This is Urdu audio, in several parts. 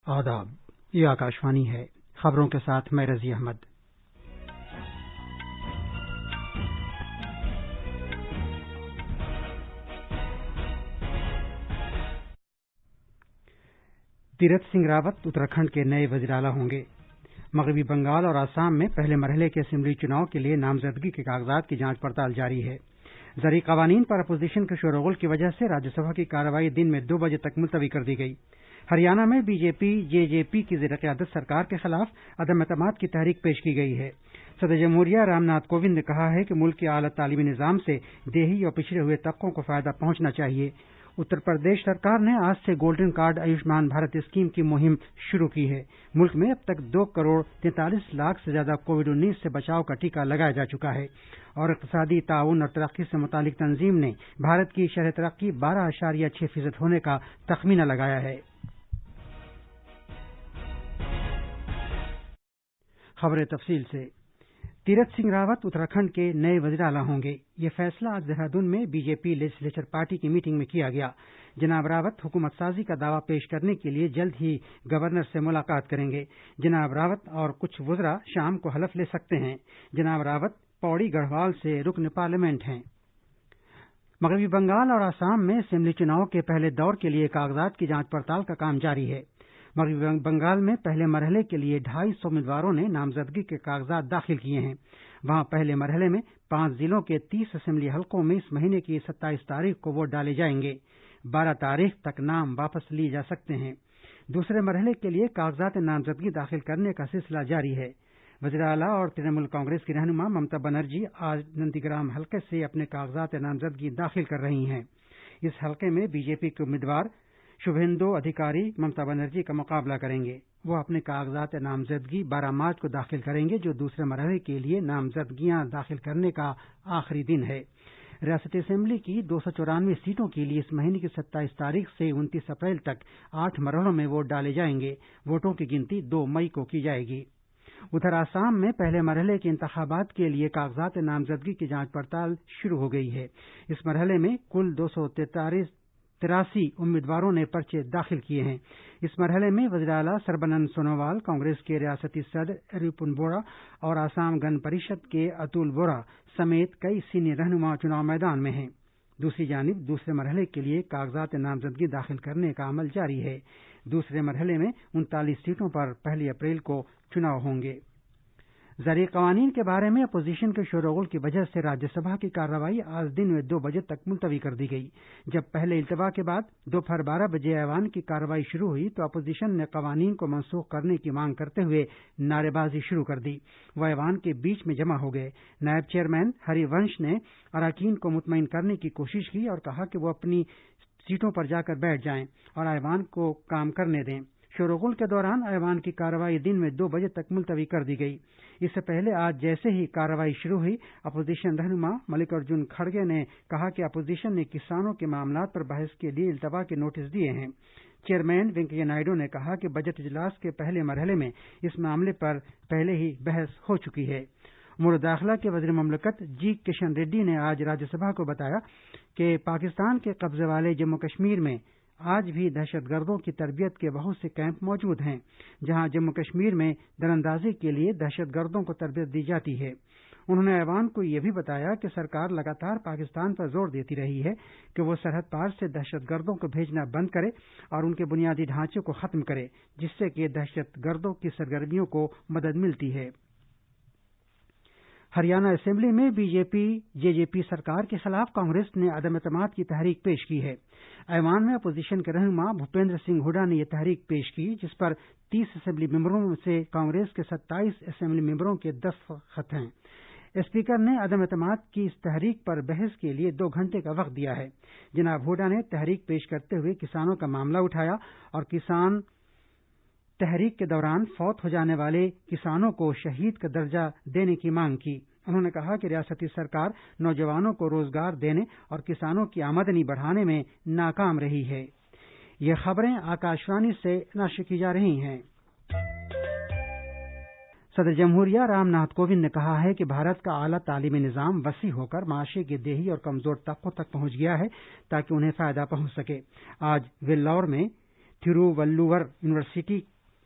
آداب، یہ آکاشوانی ہے۔ خبروں کے ساتھ میں رضی احمد۔ تیرتھ سنگھ راوت اتراکھنڈ کے نئے وزیر اعلیٰ ہوں گے۔ مغربی بنگال اور آسام میں پہلے مرحلے کے اسمبلی چناؤ کے لیے نامزدگی کے کاغذات کی جانچ پڑتال جاری ہے۔ زرعی قوانین پر اپوزیشن کے شور و غل کی وجہ سے راجیہ سبھا کی کارروائی دن میں 2 بجے تک ملتوی کر دی گئی۔ ہریانہ میں بی جے پی کی زیر قیادت سرکار کے خلاف عدم اعتماد کی تحریک پیش کی گئی ہے۔ صدر جمہوریہ رام ناتھ کووند نے کہا ہے کہ ملک کے اعلیٰ تعلیمی نظام سے دیہی اور پچھڑے ہوئے طبقوں کو فائدہ پہنچنا چاہیے۔ اتر پردیش سرکار نے آج سے golden card Ayushman Bharat scheme کی مہم شروع کی ہے۔ ملک میں اب تک 2 کروڑ 43 لاکھ سے زیادہ کووڈ-19 سے بچاؤ کا ٹیکہ لگایا جا چکا ہے، اور اقتصادی تعاون اور ترقی سے متعلق تنظیم نے بھارت کی شرح ترقی 12.6% ہونے کا تخمینہ لگایا ہے۔ خبریں تفصیل سے۔ تیرتھ سنگھ راوت اتراکھنڈ کے نئے وزیر اعلیٰ ہوں گے۔ یہ فیصلہ آج دہرادون میں بی جے پی لیجسلیچر پارٹی کی میٹنگ میں کیا گیا۔ جناب راوت حکومت سازی کا دعویٰ پیش کرنے کے لیے جلد ہی گورنر سے ملاقات کریں گے۔ جناب راوت اور کچھ وزراء شام کو حلف لے سکتے ہیں۔ جناب راوت پوڑی گڑھوال سے رکن پارلیمنٹ ہیں۔ مغربی بنگال اور آسام میں اسمبلی چناؤ کے پہلے دور کے لیے کاغذات کی جانچ پڑتال کا کام جاری ہے۔ مغربی بنگال میں پہلے مرحلے کے لیے 250 امیدواروں نے نامزدگی کے کاغذات داخل کیے ہیں۔ وہاں پہلے مرحلے میں 5 ضلعوں کے 30 اسمبلی حلقوں میں اس مہینے کی 27 تاریخ کو ووٹ ڈالے جائیں گے۔ 12 تاریخ تک نام واپس لیے جا سکتے ہیں۔ دوسرے مرحلے کے لیے کاغذات نامزدگی داخل کرنے کا سلسلہ جاری ہے۔ وزیر اعلیٰ اور ترنمول کانگریس کی رہنما ممتا بنرجی آج نندی گرام حلقے سے اپنے کاغذات نامزدگی داخل کر رہی ہیں۔ اس حلقے میں بی جے پی کے امیدوار شبھیندو ادھیکاری ممتا بنرجی کا مقابلہ کریں گے۔ وہ اپنے کاغذات نامزدگی 12 مارچ کو داخل کریں گے، جو دوسرے مرحلے کے لیے نامزدگیاں داخل کرنے کا آخری دن ہے۔ ریاستی اسمبلی کی 294 سیٹوں کے لیے اس مہینے کی 27 تاریخ سے 29 اپریل تک 8 مرحلوں میں ووٹ ڈالے جائیں گے۔ ووٹوں کی گنتی 2 مئی کو کی جائے گی۔ ادھر آسام میں پہلے مرحلے کے انتخابات کے لیے کاغذات نامزدگی کی جانچ پڑتال شروع ہو گئی ہے۔ اس مرحلے میں کل 283 امیدواروں نے پرچے داخل کیے ہیں۔ اس مرحلے میں وزیر اعلیٰ سربانند سونووال، کانگریس کے ریاستی صدر ریپن بوڑا اور آسام گن پریشد کے اتل بورا سمیت کئی سینئر رہنما چناؤ میدان میں ہیں۔ دوسری جانب دوسرے مرحلے کے لیے کاغذات نامزدگی داخل کرنے کا عمل جاری ہے۔ دوسرے مرحلے میں 39 سیٹوں پر 1 اپریل کو چناؤ ہوں گے۔ زرعی قوانین کے بارے میں اپوزیشن کے شور و غل کی وجہ سے راجیہ سبھا کی کارروائی آج دن میں 2 بجے تک ملتوی کر دی گئی۔ جب پہلے التوا کے بعد دوپہر 12 بجے ایوان کی کارروائی شروع ہوئی تو اپوزیشن نے قوانین کو منسوخ کرنے کی مانگ کرتے ہوئے نعرے بازی شروع کر دی۔ وہ ایوان کے بیچ میں جمع ہو گئے۔ نائب چیئرمین ہری ونش نے اراکین کو مطمئن کرنے کی کوشش کی اور کہا کہ وہ اپنی سیٹوں پر جا کر بیٹھ جائیں اور ایوان کو کام کرنے دیں۔ شور و غل کے دوران ایوان کی کارروائی دن میں 2 بجے تک ملتوی کر دی گئی۔ اس سے پہلے آج جیسے ہی کارروائی شروع ہوئی، اپوزیشن رہنما ملک ارجن کھڑگے نے کہا کہ اپوزیشن نے کسانوں کے معاملات پر بحث کے لیے التوا کے نوٹس دیے ہیں۔ چیئرمین وینکیا نائیڈو نے کہا کہ بجٹ اجلاس کے پہلے مرحلے میں اس معاملے پر پہلے ہی بحث ہو چکی ہے۔ امور داخلہ کے وزیر مملکت جی کشن ریڈی نے آج راجیہ سبھا کو بتایا کہ پاکستان کے قبضے والے جموں کشمیر میں آج بھی دہشت گردوں کی تربیت کے بہت سے کیمپ موجود ہیں، جہاں جموں کشمیر میں دراندازی کے لیے دہشت گردوں کو تربیت دی جاتی ہے۔ انہوں نے ایوان کو یہ بھی بتایا کہ سرکار لگاتار پاکستان پر زور دیتی رہی ہے کہ وہ سرحد پار سے دہشت گردوں کو بھیجنا بند کرے اور ان کے بنیادی ڈھانچے کو ختم کرے، جس سے کہ دہشت گردوں کی سرگرمیوں کو مدد ملتی ہے۔ ہریانہ اسمبلی میں بی جے پی سرکار کے خلاف کانگریس نے عدم اعتماد کی تحریک پیش کی ہے۔ ایوان میں اپوزیشن کے رہنما بھوپیندر سنگھ ہڈا نے یہ تحریک پیش کی، جس پر 30 اسمبلی ممبروں میں سے کانگریس کے 27 اسمبلی ممبروں کے دستخط ہیں۔ اسپیکر نے عدم اعتماد کی اس تحریک پر بحث کے لیے 2 گھنٹے کا وقت دیا ہے۔ جناب ہڈا نے تحریک پیش کرتے ہوئے کسانوں کا معاملہ اٹھایا اور کسان تحریک کے دوران فوت ہو جانے والے کسانوں کو شہید کا درجہ دینے کی مانگ کی۔ انہوں نے کہا کہ ریاستی سرکار نوجوانوں کو روزگار دینے اور کسانوں کی آمدنی بڑھانے میں ناکام رہی ہے۔ یہ خبریں آکاشوانی سے نشر کی جا رہی ہیں۔ صدر جمہوریہ رام ناتھ کووند نے کہا ہے کہ بھارت کا اعلیٰ تعلیمی نظام وسیع ہو کر معاشرے کے دیہی اور کمزور طبقوں تک پہنچ گیا ہے تاکہ انہیں فائدہ پہنچ سکے۔ آج ویلور میں تھیروولور یونیورسٹی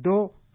2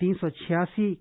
386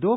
2